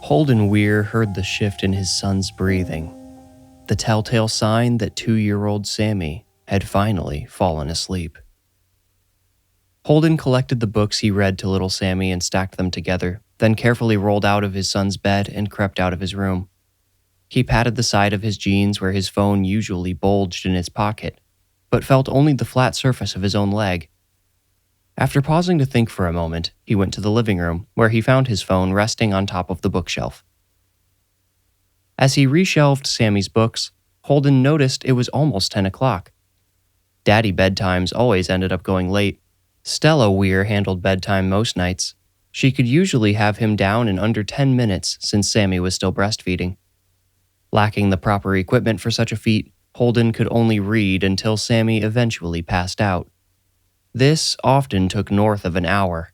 Holden Weir heard the shift in his son's breathing, the telltale sign that 2-year-old Sammy had finally fallen asleep. Holden collected the books he read to little Sammy and stacked them together, then carefully rolled out of his son's bed and crept out of his room. He patted the side of his jeans where his phone usually bulged in his pocket, but felt only the flat surface of his own leg. After pausing to think for a moment, he went to the living room, where he found his phone resting on top of the bookshelf. As he reshelved Sammy's books, Holden noticed it was almost 10 o'clock. Daddy bedtimes always ended up going late. Stella Weir handled bedtime most nights. She could usually have him down in under 10 minutes since Sammy was still breastfeeding. Lacking the proper equipment for such a feat, Holden could only read until Sammy eventually passed out. This often took north of an hour.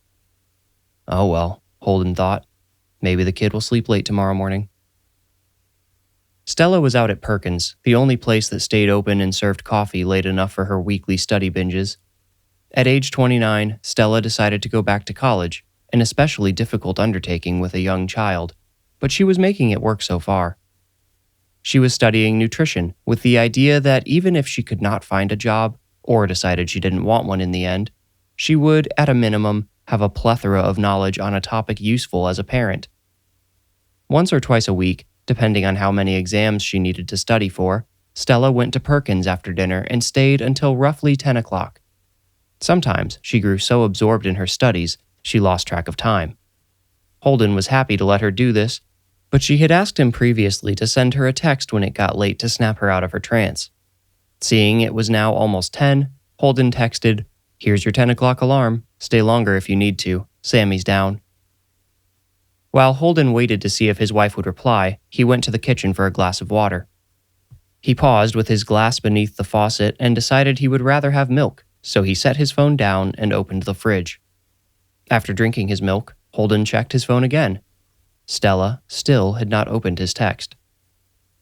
Oh well, Holden thought. Maybe the kid will sleep late tomorrow morning. Stella was out at Perkins, the only place that stayed open and served coffee late enough for her weekly study binges. At age 29, Stella decided to go back to college, an especially difficult undertaking with a young child, but she was making it work so far. She was studying nutrition with the idea that even if she could not find a job, or decided she didn't want one in the end, she would, at a minimum, have a plethora of knowledge on a topic useful as a parent. Once or twice a week, depending on how many exams she needed to study for, Stella went to Perkins after dinner and stayed until roughly 10 o'clock. Sometimes she grew so absorbed in her studies, she lost track of time. Holden was happy to let her do this, but she had asked him previously to send her a text when it got late to snap her out of her trance. Seeing it was now almost 10, Holden texted, "Here's your 10 o'clock alarm. Stay longer if you need to. Sammy's down." While Holden waited to see if his wife would reply, he went to the kitchen for a glass of water. He paused with his glass beneath the faucet and decided he would rather have milk, so he set his phone down and opened the fridge. After drinking his milk, Holden checked his phone again. Stella still had not opened his text.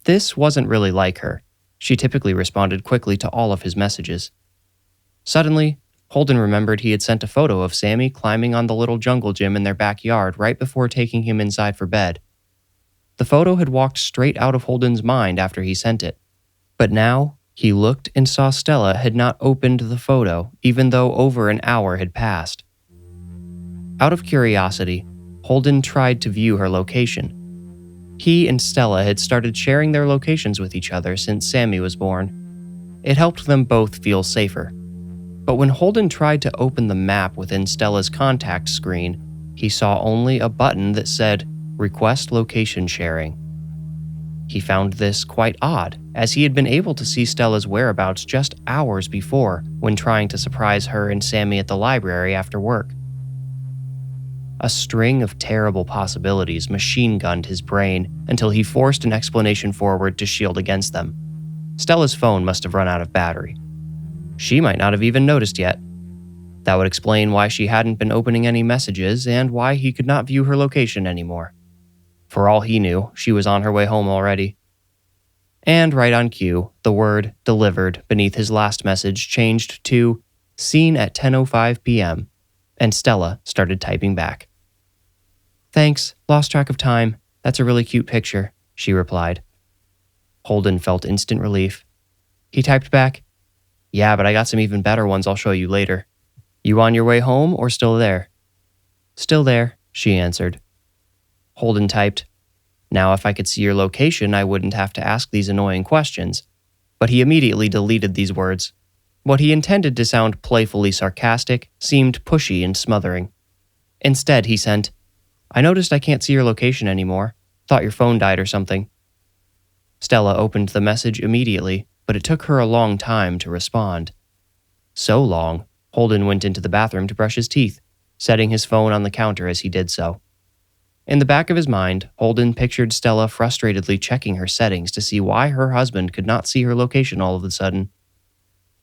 This wasn't really like her. She typically responded quickly to all of his messages. Suddenly, Holden remembered he had sent a photo of Sammy climbing on the little jungle gym in their backyard right before taking him inside for bed. The photo had walked straight out of Holden's mind after he sent it. But now, he looked and saw Stella had not opened the photo, even though over an hour had passed. Out of curiosity, Holden tried to view her location. He and Stella had started sharing their locations with each other since Sammy was born. It helped them both feel safer. But when Holden tried to open the map within Stella's contact screen, he saw only a button that said, "Request location sharing." He found this quite odd, as he had been able to see Stella's whereabouts just hours before when trying to surprise her and Sammy at the library after work. A string of terrible possibilities machine-gunned his brain until he forced an explanation forward to shield against them. Stella's phone must have run out of battery. She might not have even noticed yet. That would explain why she hadn't been opening any messages and why he could not view her location anymore. For all he knew, she was on her way home already. And right on cue, the word "delivered" beneath his last message changed to "seen at 10:05 p.m., and Stella started typing back. "Thanks, lost track of time. That's a really cute picture," she replied. Holden felt instant relief. He typed back, "Yeah, but I got some even better ones I'll show you later. You on your way home or still there?" "Still there," she answered. Holden typed, "Now if I could see your location, I wouldn't have to ask these annoying questions." But he immediately deleted these words. What he intended to sound playfully sarcastic seemed pushy and smothering. Instead, he sent, "I noticed I can't see your location anymore. Thought your phone died or something." Stella opened the message immediately, but it took her a long time to respond. So long, Holden went into the bathroom to brush his teeth, setting his phone on the counter as he did so. In the back of his mind, Holden pictured Stella frustratedly checking her settings to see why her husband could not see her location all of a sudden.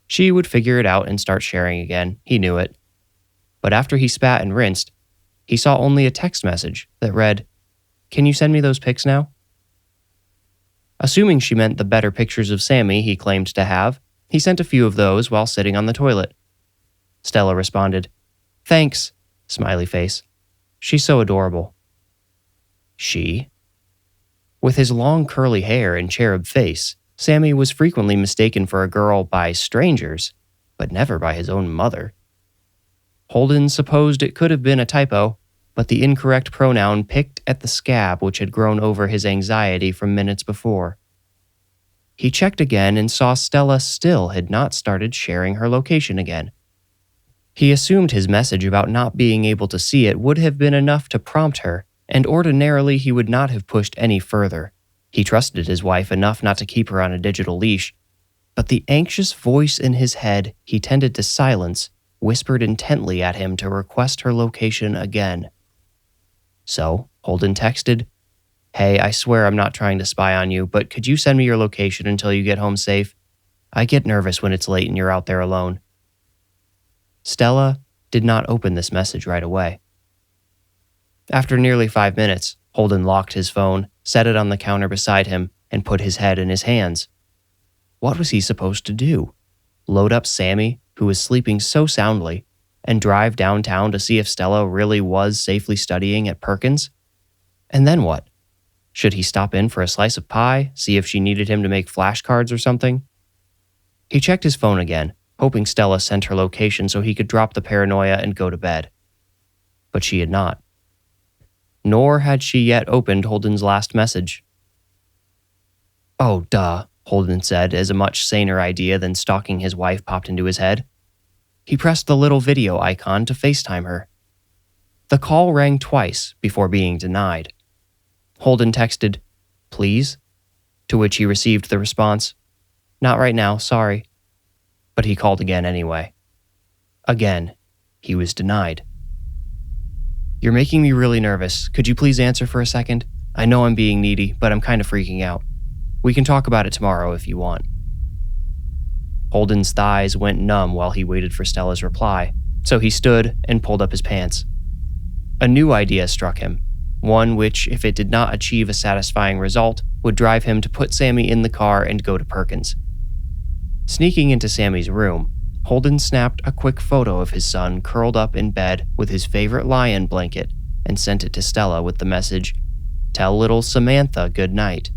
She would figure it out and start sharing again, he knew it. But after he spat and rinsed, he saw only a text message that read, "Can you send me those pics now?" Assuming she meant the better pictures of Sammy he claimed to have, he sent a few of those while sitting on the toilet. Stella responded, "Thanks," smiley face. "She's so adorable." She? With his long curly hair and cherub face, Sammy was frequently mistaken for a girl by strangers, but never by his own mother. Holden supposed it could have been a typo, but the incorrect pronoun picked at the scab which had grown over his anxiety from minutes before. He checked again and saw Stella still had not started sharing her location again. He assumed his message about not being able to see it would have been enough to prompt her, and ordinarily he would not have pushed any further. He trusted his wife enough not to keep her on a digital leash, but the anxious voice in his head he tended to silence whispered intently at him to request her location again. So, Holden texted, "Hey, I swear I'm not trying to spy on you, but could you send me your location until you get home safe? I get nervous when it's late and you're out there alone." Stella did not open this message right away. After nearly 5 minutes, Holden locked his phone, set it on the counter beside him, and put his head in his hands. What was he supposed to do? Load up Sammy, who was sleeping so soundly, and drive downtown to see if Stella really was safely studying at Perkins? And then what? Should he stop in for a slice of pie, see if she needed him to make flashcards or something? He checked his phone again, hoping Stella sent her location so he could drop the paranoia and go to bed. But she had not. Nor had she yet opened Holden's last message. "Oh, duh," Holden said as a much saner idea than stalking his wife popped into his head. He pressed the little video icon to FaceTime her. The call rang twice before being denied. Holden texted, "Please?" to which he received the response, "Not right now, sorry." But he called again anyway. Again, he was denied. "You're making me really nervous. Could you please answer for a second? I know I'm being needy, but I'm kind of freaking out. We can talk about it tomorrow if you want." Holden's thighs went numb while he waited for Stella's reply, so he stood and pulled up his pants. A new idea struck him, one which, if it did not achieve a satisfying result, would drive him to put Sammy in the car and go to Perkins. Sneaking into Sammy's room, Holden snapped a quick photo of his son curled up in bed with his favorite lion blanket and sent it to Stella with the message, "Tell little Samantha good night."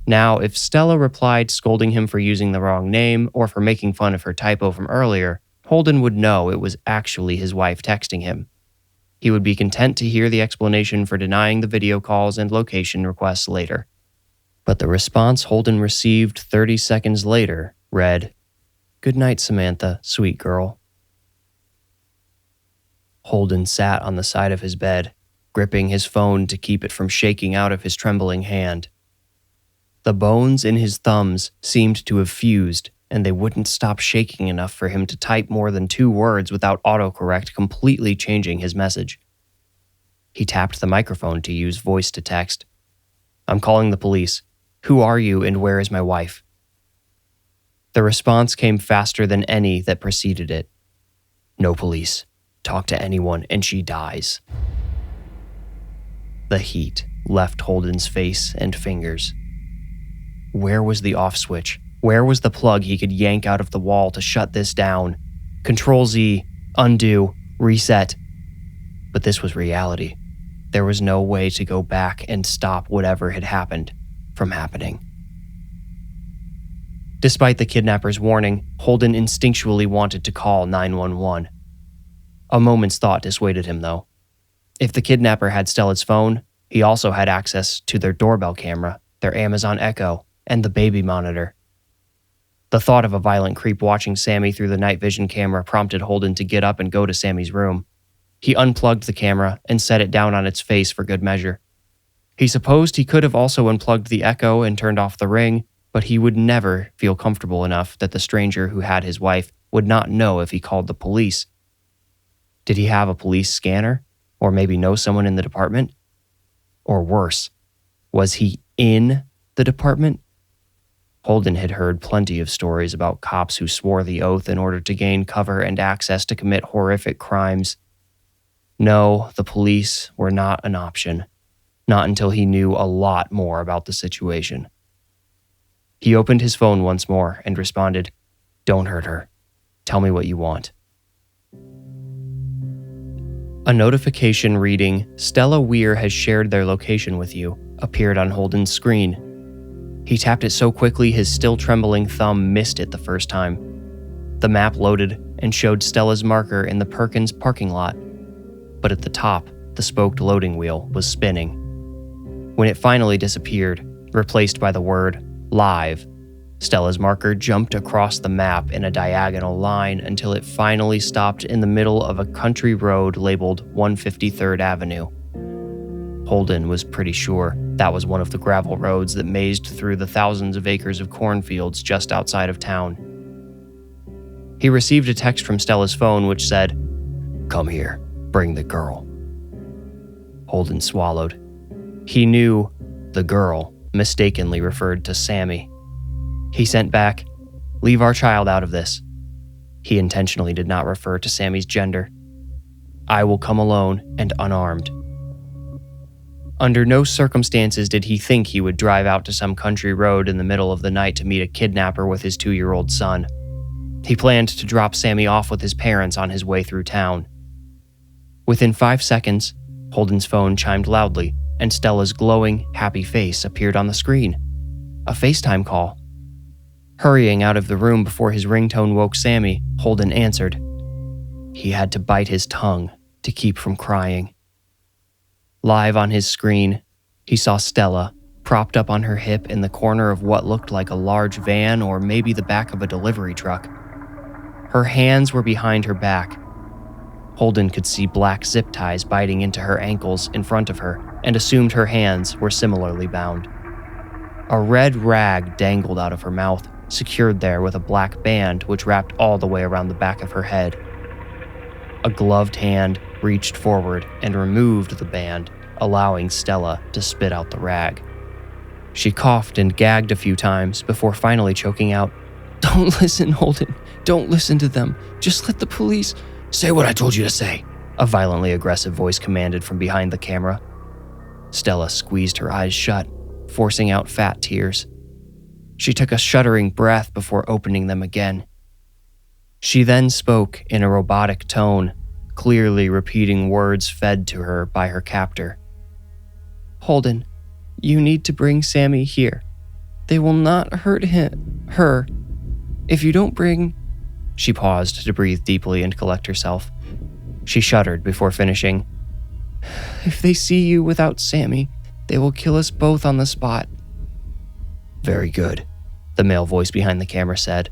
Now, if Stella replied scolding him for using the wrong name or for making fun of her typo from earlier, Holden would know it was actually his wife texting him. He would be content to hear the explanation for denying the video calls and location requests later. But the response Holden received 30 seconds later read, "Good night, Samantha, sweet girl." Holden sat on the side of his bed, gripping his phone to keep it from shaking out of his trembling hand. The bones in his thumbs seemed to have fused, and they wouldn't stop shaking enough for him to type more than 2 words without autocorrect completely changing his message. He tapped the microphone to use voice to text. "I'm calling the police. Who are you and where is my wife?" The response came faster than any that preceded it. "No police. Talk to anyone and she dies." The heat left Holden's face and fingers. Where was the off switch? Where was the plug he could yank out of the wall to shut this down? Control-Z, undo, reset. But this was reality. There was no way to go back and stop whatever had happened from happening. Despite the kidnapper's warning, Holden instinctually wanted to call 911. A moment's thought dissuaded him, though. If the kidnapper had Stella's phone, he also had access to their doorbell camera, their Amazon Echo, and the baby monitor. The thought of a violent creep watching Sammy through the night vision camera prompted Holden to get up and go to Sammy's room. He unplugged the camera and set it down on its face for good measure. He supposed he could have also unplugged the Echo and turned off the Ring, but he would never feel comfortable enough that the stranger who had his wife would not know if he called the police. Did he have a police scanner? Or maybe know someone in the department? Or worse, was he in the department? Holden had heard plenty of stories about cops who swore the oath in order to gain cover and access to commit horrific crimes. No, the police were not an option. Not until he knew a lot more about the situation. He opened his phone once more and responded, "Don't hurt her. Tell me what you want." A notification reading, "Stella Weir has shared their location with you," appeared on Holden's screen. He tapped it so quickly his still trembling thumb missed it the first time. The map loaded and showed Stella's marker in the Perkins parking lot, but at the top, the spoked loading wheel was spinning. When it finally disappeared, replaced by the word live, Stella's marker jumped across the map in a diagonal line until it finally stopped in the middle of a country road labeled 153rd Avenue. Holden was pretty sure that was one of the gravel roads that mazed through the thousands of acres of cornfields just outside of town. He received a text from Stella's phone which said, "Come here, bring the girl." Holden swallowed. He knew the girl mistakenly referred to Sammy. He sent back, "Leave our child out of this." He intentionally did not refer to Sammy's gender. "I will come alone and unarmed." Under no circumstances did he think he would drive out to some country road in the middle of the night to meet a kidnapper with his 2-year-old son. He planned to drop Sammy off with his parents on his way through town. Within 5 seconds, Holden's phone chimed loudly and Stella's glowing, happy face appeared on the screen. A FaceTime call. Hurrying out of the room before his ringtone woke Sammy, Holden answered. He had to bite his tongue to keep from crying. Live on his screen, he saw Stella, propped up on her hip in the corner of what looked like a large van or maybe the back of a delivery truck. Her hands were behind her back. Holden could see black zip ties biting into her ankles in front of her and assumed her hands were similarly bound. A red rag dangled out of her mouth, secured there with a black band which wrapped all the way around the back of her head. A gloved hand reached forward and removed the band, allowing Stella to spit out the rag. She coughed and gagged a few times before finally choking out, "Don't listen, Holden. Don't listen to them. Just let the police—" "Say what I told you to say," a violently aggressive voice commanded from behind the camera. Stella squeezed her eyes shut, forcing out fat tears. She took a shuddering breath before opening them again. She then spoke in a robotic tone, clearly repeating words fed to her by her captor. "Holden, you need to bring Sammy here. They will not hurt her. If you don't bring—" She paused to breathe deeply and collect herself. She shuddered before finishing. "If they see you without Sammy, they will kill us both on the spot." "Very good," the male voice behind the camera said.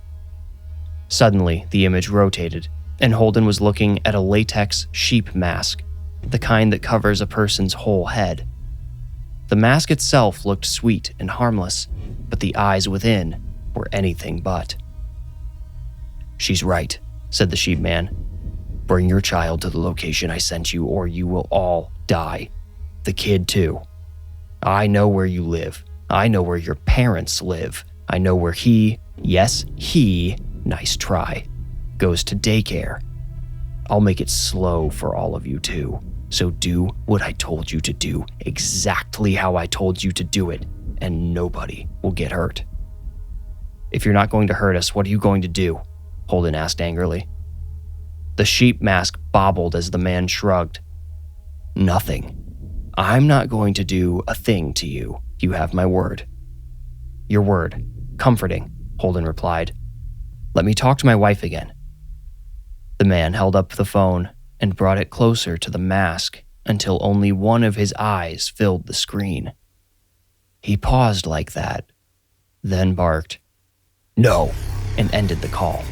Suddenly, the image rotated, and Holden was looking at a latex sheep mask, the kind that covers a person's whole head. The mask itself looked sweet and harmless, but the eyes within were anything but. "She's right," said the sheep man. "Bring your child to the location I sent you or you will all die. The kid too. I know where you live. I know where your parents live. I know where he, yes, he, nice try, goes to daycare. I'll make it slow for all of you too. So do what I told you to do, exactly how I told you to do it, and nobody will get hurt." "If you're not going to hurt us, what are you going to do?" Holden asked angrily. The sheep mask bobbled as the man shrugged. "Nothing. I'm not going to do a thing to you. You have my word." "Your word. Comforting," Holden replied. "Let me talk to my wife again." The man held up the phone and brought it closer to the mask until only one of his eyes filled the screen. He paused like that, then barked, "No," and ended the call.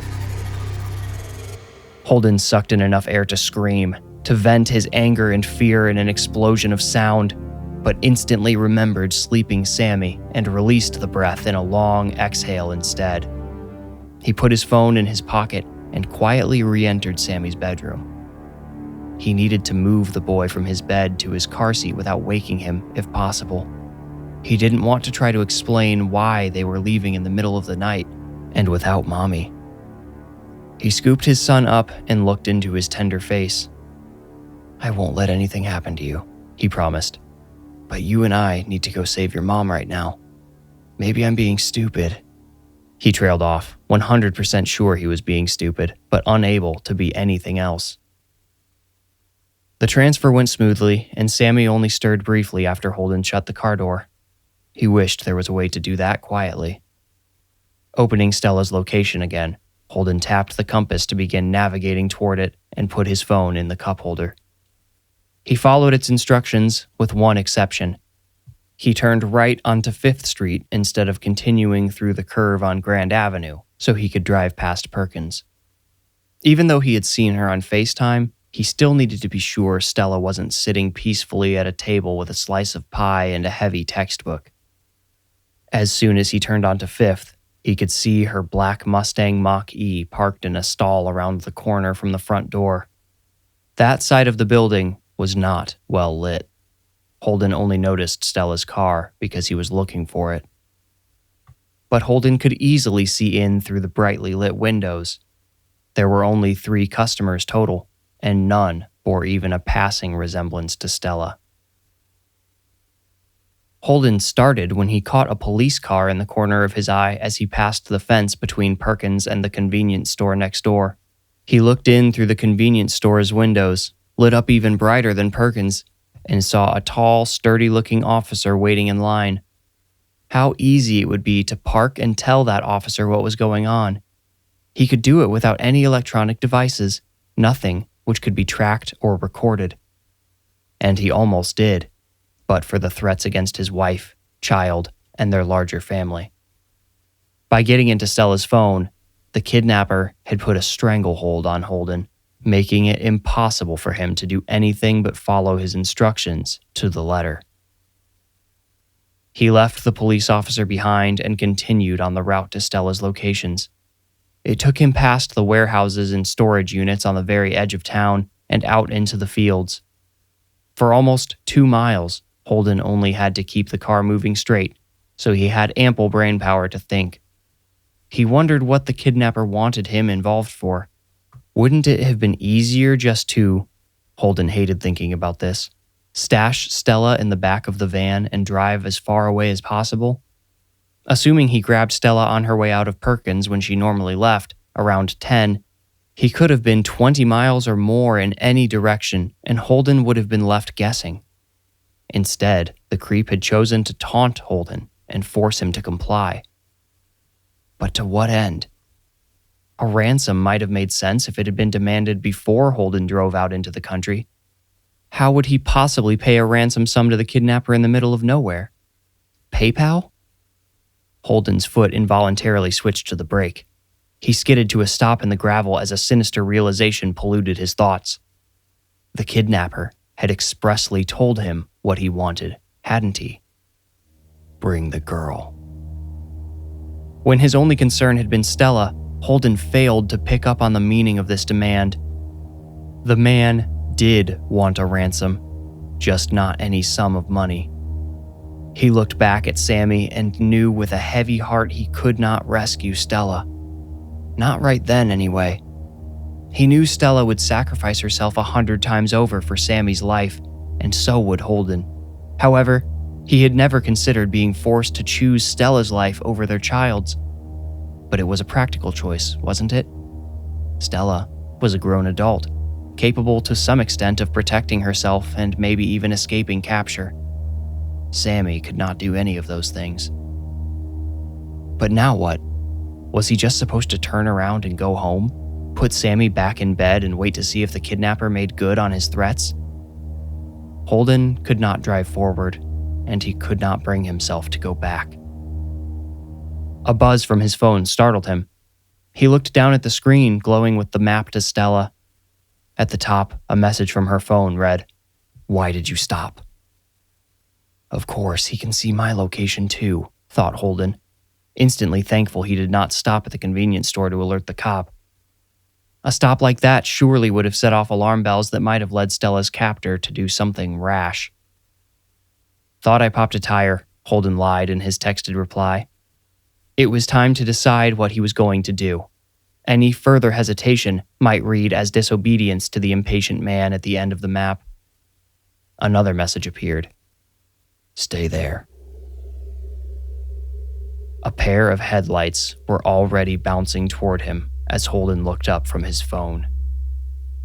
Holden sucked in enough air to scream, to vent his anger and fear in an explosion of sound, but instantly remembered sleeping Sammy and released the breath in a long exhale instead. He put his phone in his pocket and quietly re-entered Sammy's bedroom. He needed to move the boy from his bed to his car seat without waking him, if possible. He didn't want to try to explain why they were leaving in the middle of the night and without Mommy. He scooped his son up and looked into his tender face. "I won't let anything happen to you," he promised. "But you and I need to go save your mom right now. Maybe I'm being stupid." He trailed off, 100% sure he was being stupid, but unable to be anything else. The transfer went smoothly, and Sammy only stirred briefly after Holden shut the car door. He wished there was a way to do that quietly. Opening Stella's location again, Holden tapped the compass to begin navigating toward it and put his phone in the cup holder. He followed its instructions with one exception. He turned right onto 5th Street instead of continuing through the curve on Grand Avenue so he could drive past Perkins. Even though he had seen her on FaceTime, he still needed to be sure Stella wasn't sitting peacefully at a table with a slice of pie and a heavy textbook. As soon as he turned onto 5th, he could see her black Mustang Mach-E parked in a stall around the corner from the front door. That side of the building was not well lit. Holden only noticed Stella's car because he was looking for it. But Holden could easily see in through the brightly lit windows. There were only 3 customers total, and none bore even a passing resemblance to Stella. Holden started when he caught a police car in the corner of his eye as he passed the fence between Perkins and the convenience store next door. He looked in through the convenience store's windows, lit up even brighter than Perkins, and saw a tall, sturdy-looking officer waiting in line. How easy it would be to park and tell that officer what was going on. He could do it without any electronic devices, nothing which could be tracked or recorded. And he almost did, but for the threats against his wife, child, and their larger family. By getting into Stella's phone, the kidnapper had put a stranglehold on Holden, making it impossible for him to do anything but follow his instructions to the letter. He left the police officer behind and continued on the route to Stella's locations. It took him past the warehouses and storage units on the very edge of town and out into the fields. For almost 2 miles, Holden only had to keep the car moving straight, so he had ample brain power to think. He wondered what the kidnapper wanted him involved for. Wouldn't it have been easier just to, Holden hated thinking about this, stash Stella in the back of the van and drive as far away as possible? Assuming he grabbed Stella on her way out of Perkins when she normally left, around 10, he could have been 20 miles or more in any direction, and Holden would have been left guessing. Instead, the creep had chosen to taunt Holden and force him to comply. But to what end? A ransom might have made sense if it had been demanded before Holden drove out into the country. How would he possibly pay a ransom sum to the kidnapper in the middle of nowhere? PayPal? Holden's foot involuntarily switched to the brake. He skidded to a stop in the gravel as a sinister realization polluted his thoughts. The kidnapper had expressly told him what he wanted, hadn't he? Bring the girl. When his only concern had been Stella, Holden failed to pick up on the meaning of this demand. The man did want a ransom, just not any sum of money. He looked back at Sammy and knew with a heavy heart he could not rescue Stella. Not right then, anyway. He knew Stella would sacrifice herself 100 times over for Sammy's life, and so would Holden. However, he had never considered being forced to choose Stella's life over their child's. But it was a practical choice, wasn't it? Stella was a grown adult, capable to some extent of protecting herself and maybe even escaping capture. Sammy could not do any of those things. But now what? Was he just supposed to turn around and go home? Put Sammy back in bed and wait to see if the kidnapper made good on his threats? Holden could not drive forward, and he could not bring himself to go back. A buzz from his phone startled him. He looked down at the screen, glowing with the map to Stella. At the top, a message from her phone read, "Why did you stop?" Of course, he can see my location too, thought Holden, instantly thankful he did not stop at the convenience store to alert the cop. A stop like that surely would have set off alarm bells that might have led Stella's captor to do something rash. Thought I popped a tire, Holden lied in his texted reply. It was time to decide what he was going to do. Any further hesitation might read as disobedience to the impatient man at the end of the map. Another message appeared. Stay there. A pair of headlights were already bouncing toward him as Holden looked up from his phone.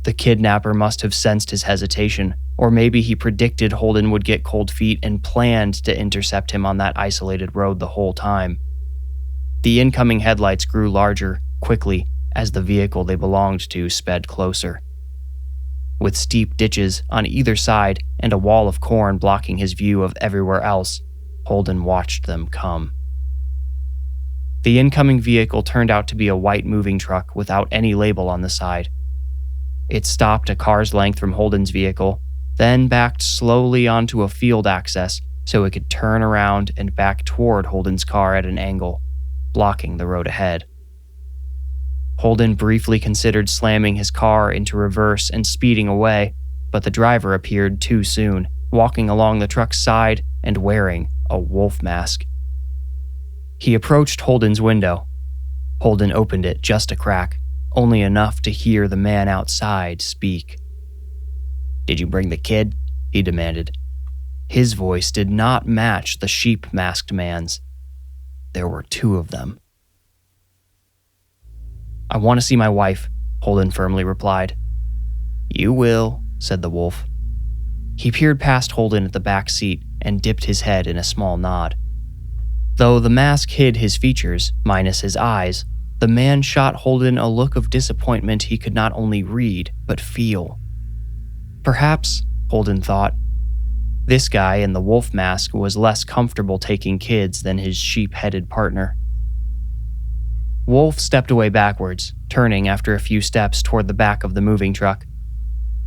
The kidnapper must have sensed his hesitation, or maybe he predicted Holden would get cold feet and planned to intercept him on that isolated road the whole time. The incoming headlights grew larger, quickly, as the vehicle they belonged to sped closer. With steep ditches on either side and a wall of corn blocking his view of everywhere else, Holden watched them come. The incoming vehicle turned out to be a white moving truck without any label on the side. It stopped a car's length from Holden's vehicle, then backed slowly onto a field access so it could turn around and back toward Holden's car at an angle, blocking the road ahead. Holden briefly considered slamming his car into reverse and speeding away, but the driver appeared too soon, walking along the truck's side and wearing a wolf mask. He approached Holden's window. Holden opened it just a crack, only enough to hear the man outside speak. "Did you bring the kid?" he demanded. His voice did not match the sheep-masked man's. There were two of them. "I want to see my wife," Holden firmly replied. "You will," said the wolf. He peered past Holden at the back seat and dipped his head in a small nod. Though the mask hid his features, minus his eyes, the man shot Holden a look of disappointment he could not only read, but feel. Perhaps, Holden thought, this guy in the wolf mask was less comfortable taking kids than his sheep-headed partner. Wolf stepped away backwards, turning after a few steps toward the back of the moving truck.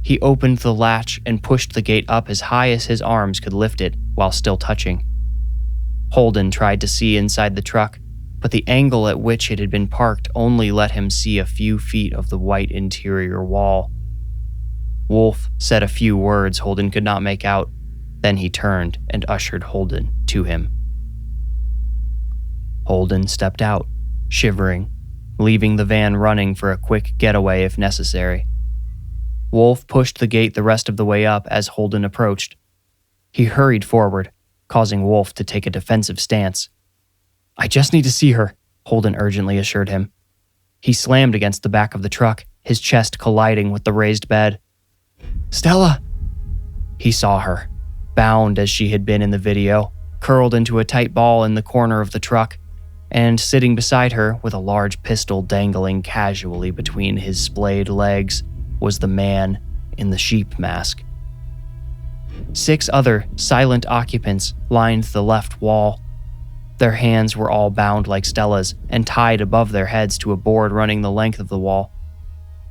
He opened the latch and pushed the gate up as high as his arms could lift it while still touching. Holden tried to see inside the truck, but the angle at which it had been parked only let him see a few feet of the white interior wall. Wolf said a few words Holden could not make out, then he turned and ushered Holden to him. Holden stepped out, shivering, leaving the van running for a quick getaway if necessary. Wolf pushed the gate the rest of the way up as Holden approached. He hurried forward, causing Wolf to take a defensive stance. "I just need to see her," Holden urgently assured him. He slammed against the back of the truck, his chest colliding with the raised bed. "Stella!" He saw her, bound as she had been in the video, curled into a tight ball in the corner of the truck, and sitting beside her with a large pistol dangling casually between his splayed legs was the man in the sheep mask. 6 other silent occupants lined the left wall. Their hands were all bound like Stella's and tied above their heads to a board running the length of the wall.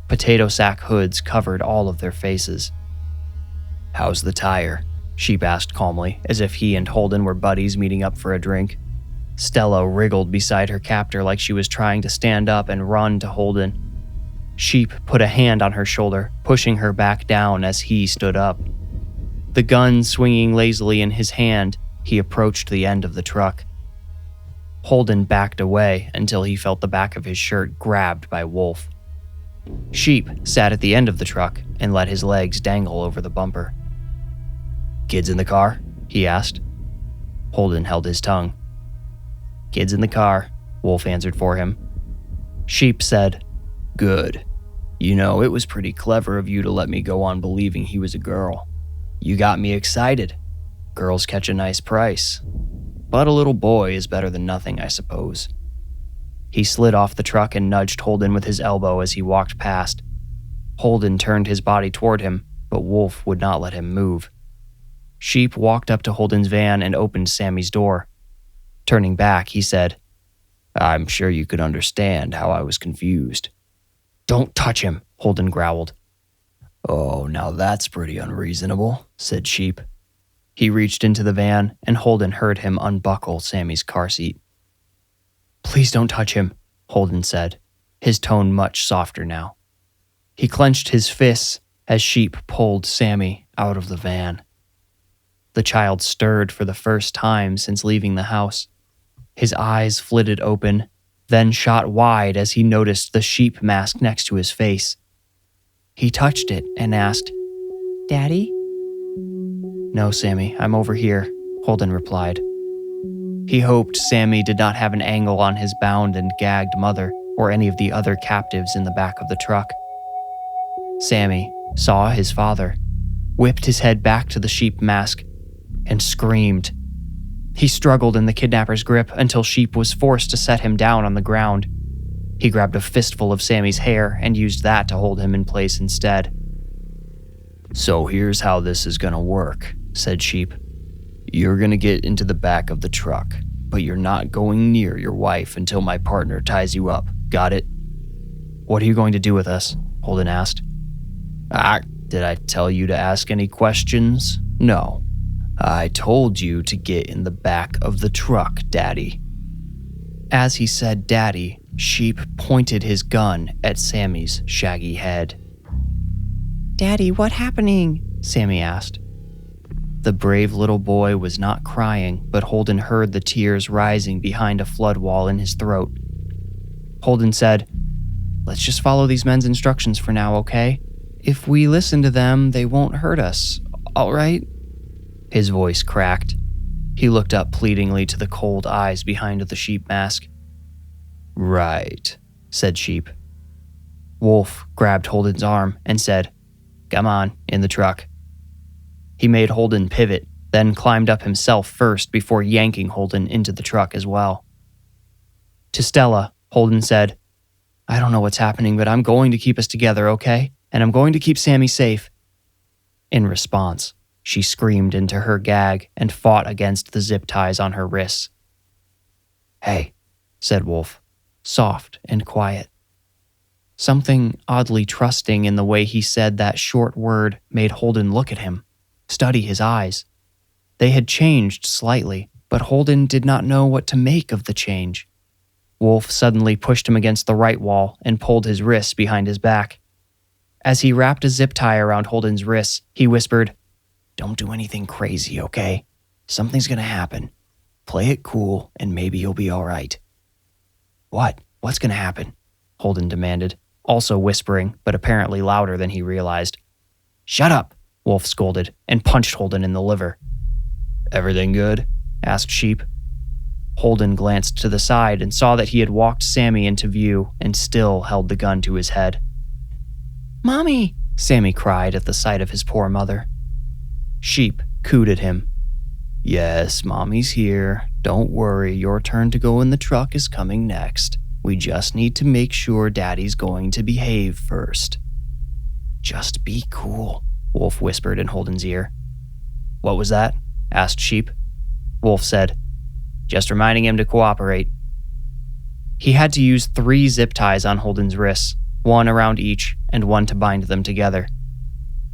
Potato sack hoods covered all of their faces. "How's the tire?" Sheep asked calmly, as if he and Holden were buddies meeting up for a drink. Stella wriggled beside her captor like she was trying to stand up and run to Holden. Sheep put a hand on her shoulder, pushing her back down as he stood up. The gun swinging lazily in his hand, he approached the end of the truck. Holden backed away until he felt the back of his shirt grabbed by Wolf. Sheep sat at the end of the truck and let his legs dangle over the bumper. "Kids in the car?" he asked. Holden held his tongue. "Kids in the car," Wolf answered for him. Sheep said, "Good. You know, it was pretty clever of you to let me go on believing he was a girl. You got me excited. Girls catch a nice price. But a little boy is better than nothing, I suppose." He slid off the truck and nudged Holden with his elbow as he walked past. Holden turned his body toward him, but Wolf would not let him move. Sheep walked up to Holden's van and opened Sammy's door. Turning back, he said, "I'm sure you could understand how I was confused." "Don't touch him," Holden growled. "Oh, now that's pretty unreasonable," said Sheep. He reached into the van, and Holden heard him unbuckle Sammy's car seat. "Please don't touch him," Holden said, his tone much softer now. He clenched his fists as Sheep pulled Sammy out of the van. The child stirred for the first time since leaving the house. His eyes flitted open, then shot wide as he noticed the sheep mask next to his face. He touched it and asked, "Daddy?" "No, Sammy, I'm over here," Holden replied. He hoped Sammy did not have an angle on his bound and gagged mother or any of the other captives in the back of the truck. Sammy saw his father, whipped his head back to the sheep mask, and screamed. He struggled in the kidnapper's grip until Sheep was forced to set him down on the ground. He grabbed a fistful of Sammy's hair and used that to hold him in place instead. "So here's how this is gonna work," said Sheep. "You're gonna get into the back of the truck, but you're not going near your wife until my partner ties you up. Got it?" "What are you going to do with us?" Holden asked. Did I tell you to ask any questions? No. I told you to get in the back of the truck, Daddy." As he said Daddy, Sheep pointed his gun at Sammy's shaggy head. "Daddy, what happening?" Sammy asked. The brave little boy was not crying, but Holden heard the tears rising behind a flood wall in his throat. Holden said, "Let's just follow these men's instructions for now, okay? If we listen to them, they won't hurt us, all right?" His voice cracked. He looked up pleadingly to the cold eyes behind the sheep mask. "Right," said Sheep. Wolf grabbed Holden's arm and said, "Come on, in the truck." He made Holden pivot, then climbed up himself first before yanking Holden into the truck as well. To Stella, Holden said, "I don't know what's happening, but I'm going to keep us together, okay? And I'm going to keep Sammy safe." In response, she screamed into her gag and fought against the zip ties on her wrists. "Hey," said Wolf, soft and quiet. Something oddly trusting in the way he said that short word made Holden look at him, study his eyes. They had changed slightly, but Holden did not know what to make of the change. Wolf suddenly pushed him against the right wall and pulled his wrists behind his back. As he wrapped a zip tie around Holden's wrists, he whispered, "Don't do anything crazy, okay? Something's gonna happen. Play it cool, and maybe you'll be all right." "What? What's gonna happen?" Holden demanded, also whispering, but apparently louder than he realized. "Shut up," Wolf scolded, and punched Holden in the liver. "Everything good?" asked Sheep. Holden glanced to the side and saw that he had walked Sammy into view and still held the gun to his head. "Mommy!" Sammy cried at the sight of his poor mother. Sheep cooed at him. "Yes, Mommy's here. Don't worry, your turn to go in the truck is coming next. We just need to make sure Daddy's going to behave first." "Just be cool," Wolf whispered in Holden's ear. "What was that?" asked Sheep. Wolf said, "Just reminding him to cooperate." He had to use 3 zip ties on Holden's wrists, one around each and one to bind them together.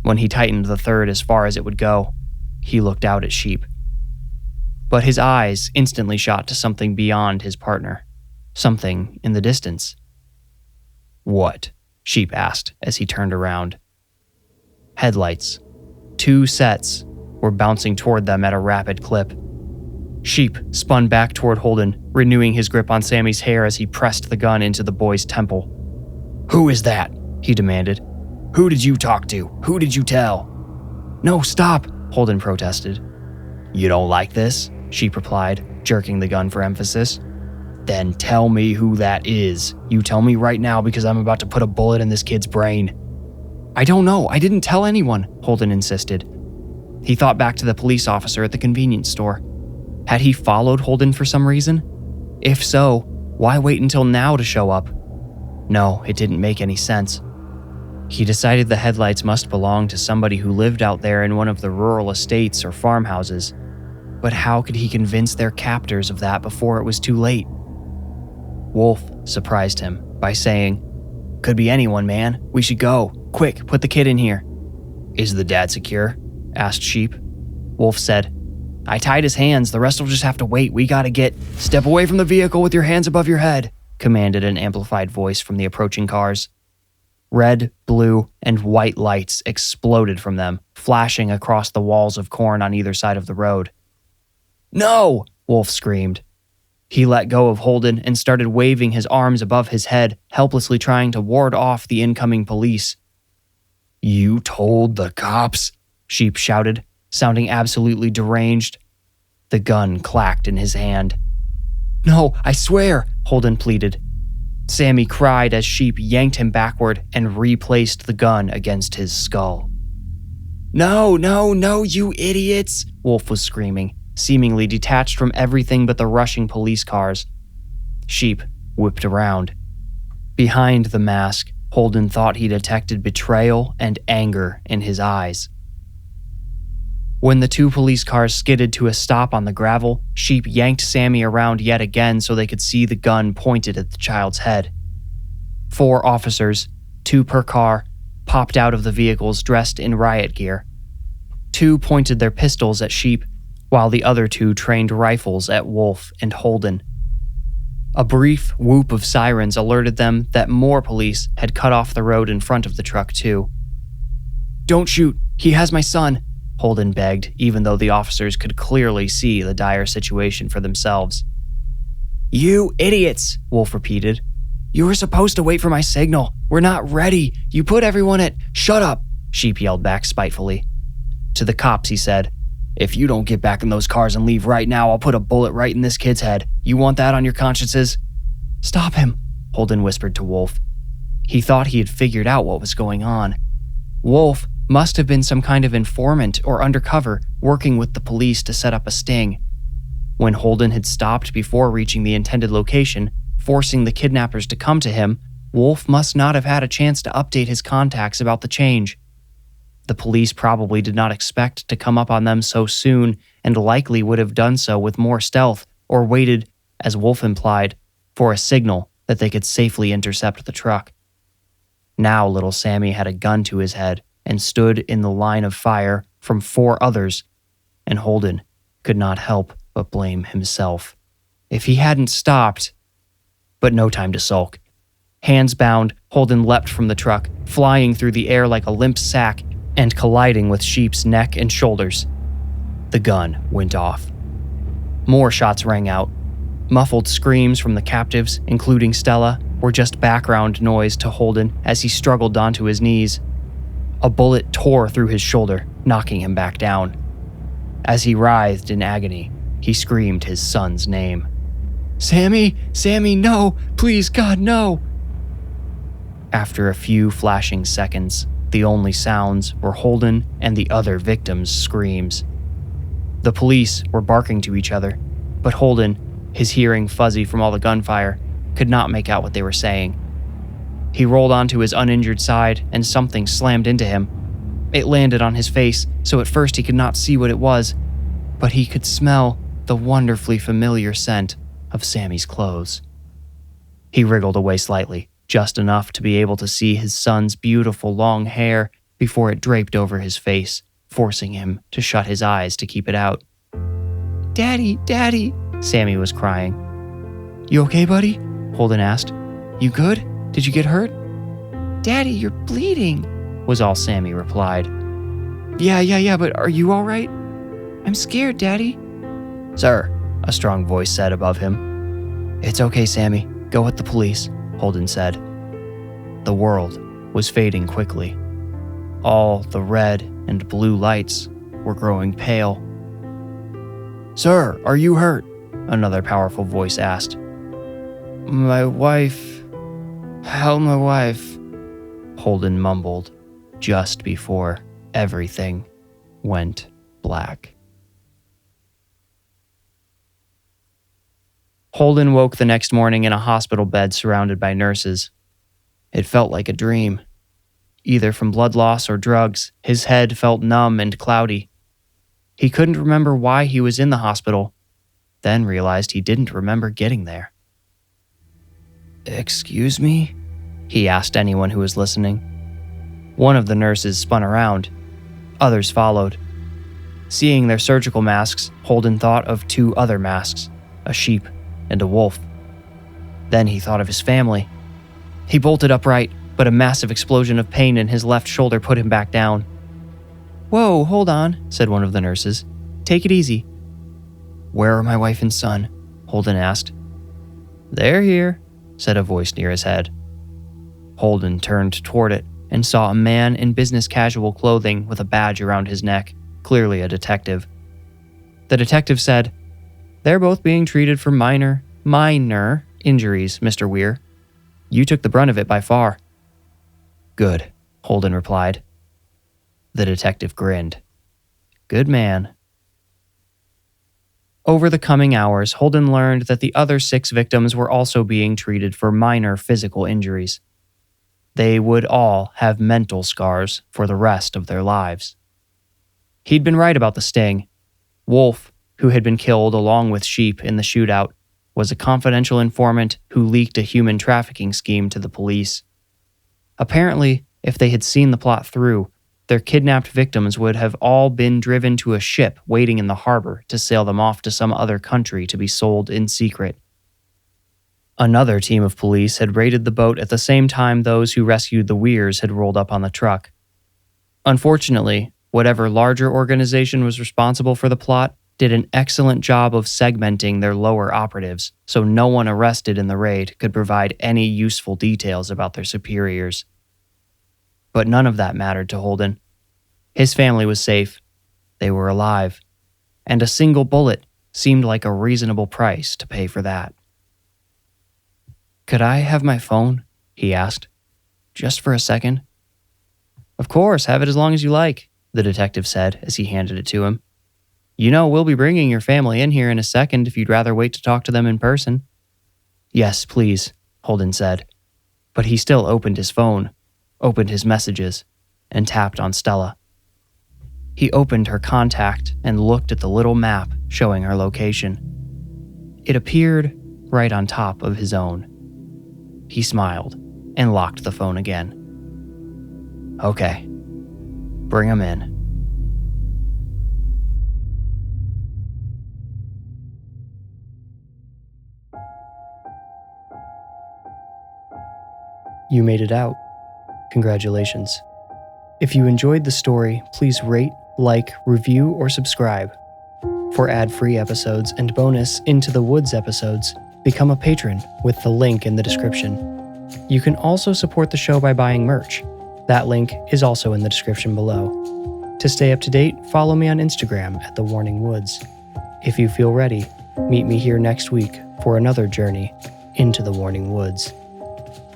When he tightened the third as far as it would go, he looked out at Sheep. But his eyes instantly shot to something beyond his partner, something in the distance. "What?" Sheep asked as he turned around. Headlights, 2 sets, were bouncing toward them at a rapid clip. Sheep spun back toward Holden, renewing his grip on Sammy's hair as he pressed the gun into the boy's temple. "Who is that?" he demanded. "Who did you talk to? Who did you tell?" "No, stop," Holden protested. "You don't like this?" Sheep replied, jerking the gun for emphasis. "Then tell me who that is. You tell me right now because I'm about to put a bullet in this kid's brain." "I don't know. I didn't tell anyone," Holden insisted. He thought back to the police officer at the convenience store. Had he followed Holden for some reason? If so, why wait until now to show up? No, it didn't make any sense. He decided the headlights must belong to somebody who lived out there in one of the rural estates or farmhouses. But how could he convince their captors of that before it was too late? Wolf surprised him by saying, "Could be anyone, man. We should go. Quick, put the kid in here." "Is the dad secure?" asked Sheep. Wolf said, "I tied his hands. The rest will just have to wait. We gotta get..." "Step away from the vehicle with your hands above your head," commanded an amplified voice from the approaching cars. Red, blue, and white lights exploded from them, flashing across the walls of corn on either side of the road. "No!" Wolf screamed. He let go of Holden and started waving his arms above his head, helplessly trying to ward off the incoming police. "You told the cops?" Sheep shouted, sounding absolutely deranged. The gun clacked in his hand. "No, I swear," Holden pleaded. Sammy cried as Sheep yanked him backward and replaced the gun against his skull. No, no, no, you idiots, Wolf was screaming, seemingly detached from everything but the rushing police cars. Sheep whipped around. Behind the mask, Holden thought he detected betrayal and anger in his eyes. When the two police cars skidded to a stop on the gravel, Sheep yanked Sammy around yet again so they could see the gun pointed at the child's head. 4 officers, 2 per car, popped out of the vehicles dressed in riot gear. 2 pointed their pistols at Sheep, while the other 2 trained rifles at Wolf and Holden. A brief whoop of sirens alerted them that more police had cut off the road in front of the truck too. Don't shoot, he has my son, Holden begged, even though the officers could clearly see the dire situation for themselves. You idiots, Wolf repeated. You were supposed to wait for my signal. We're not ready. You put everyone at— Shut up, Sheep yelled back spitefully. To the cops, he said, If you don't get back in those cars and leave right now, I'll put a bullet right in this kid's head. You want that on your consciences? Stop him, Holden whispered to Wolf. He thought he had figured out what was going on. Wolf must have been some kind of informant or undercover working with the police to set up a sting. When Holden had stopped before reaching the intended location, forcing the kidnappers to come to him, Wolf must not have had a chance to update his contacts about the change. The police probably did not expect to come up on them so soon and likely would have done so with more stealth or waited, as Wolf implied, for a signal that they could safely intercept the truck. Now little Sammy had a gun to his head and stood in the line of fire from 4 others, and Holden could not help but blame himself. If he hadn't stopped— But no time to sulk. Hands bound, Holden leapt from the truck, flying through the air like a limp sack and colliding with Sheep's neck and shoulders. The gun went off. More shots rang out. Muffled screams from the captives, including Stella, were just background noise to Holden as he struggled onto his knees. A bullet tore through his shoulder, knocking him back down. As he writhed in agony, he screamed his son's name. Sammy! Sammy, no! Please, God, no! After a few flashing seconds, the only sounds were Holden and the other victims' screams. The police were barking to each other, but Holden, his hearing fuzzy from all the gunfire, could not make out what they were saying. He rolled onto his uninjured side and something slammed into him. It landed on his face, so at first he could not see what it was, but he could smell the wonderfully familiar scent of Sammy's clothes. He wriggled away slightly, just enough to be able to see his son's beautiful long hair before it draped over his face, forcing him to shut his eyes to keep it out. Daddy, Daddy, Sammy was crying. You okay, buddy? Holden asked. You good? Did you get hurt? Daddy, you're bleeding, was all Sammy replied. Yeah, but are you all right? I'm scared, Daddy. Sir, a strong voice said above him. It's okay, Sammy. Go with the police, Holden said. The world was fading quickly. All the red and blue lights were growing pale. Sir, are you hurt? Another powerful voice asked. My wife. Help my wife, Holden mumbled, just before everything went black. Holden woke the next morning in a hospital bed surrounded by nurses. It felt like a dream. Either from blood loss or drugs, his head felt numb and cloudy. He couldn't remember why he was in the hospital, then realized he didn't remember getting there. Excuse me? He asked anyone who was listening. One of the nurses spun around. Others followed. Seeing their surgical masks, Holden thought of 2 other masks, a sheep and a wolf. Then he thought of his family. He bolted upright, but a massive explosion of pain in his left shoulder put him back down. Whoa, hold on, said one of the nurses. Take it easy. Where are my wife and son? Holden asked. They're here, said a voice near his head. Holden turned toward it and saw a man in business casual clothing with a badge around his neck, clearly a detective. The detective said, They're both being treated for minor injuries, Mr. Weir. You took the brunt of it by far." "Good," Holden replied. The detective grinned. "Good man." Over the coming hours, Holden learned that the other 6 victims were also being treated for minor physical injuries. They would all have mental scars for the rest of their lives. He'd been right about the sting. Wolf, who had been killed along with Sheep in the shootout, was a confidential informant who leaked a human trafficking scheme to the police. Apparently, if they had seen the plot through, their kidnapped victims would have all been driven to a ship waiting in the harbor to sail them off to some other country to be sold in secret. Another team of police had raided the boat at the same time those who rescued the Weirs had rolled up on the truck. Unfortunately, whatever larger organization was responsible for the plot did an excellent job of segmenting their lower operatives, so no one arrested in the raid could provide any useful details about their superiors. But none of that mattered to Holden. His family was safe, they were alive, and a single bullet seemed like a reasonable price to pay for that. "Could I have my phone?" he asked. "Just for a second?" "Of course, have it as long as you like," the detective said as he handed it to him. "You know we'll be bringing your family in here in a second if you'd rather wait to talk to them in person." "Yes, please," Holden said. But he still opened his phone, opened his messages, and tapped on Stella. He opened her contact and looked at the little map showing her location. It appeared right on top of his own. He smiled and locked the phone again. "Okay, bring him in." You made it out. Congratulations. If you enjoyed the story, please rate, like, review, or subscribe. For ad-free episodes and bonus Into the Woods episodes, become a patron with the link in the description. You can also support the show by buying merch. That link is also in the description below. To stay up to date, follow me on Instagram at The Warning Woods. If you feel ready, meet me here next week for another journey into the Warning Woods.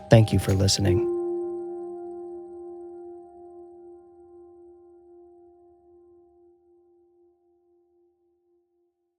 Thank you for listening.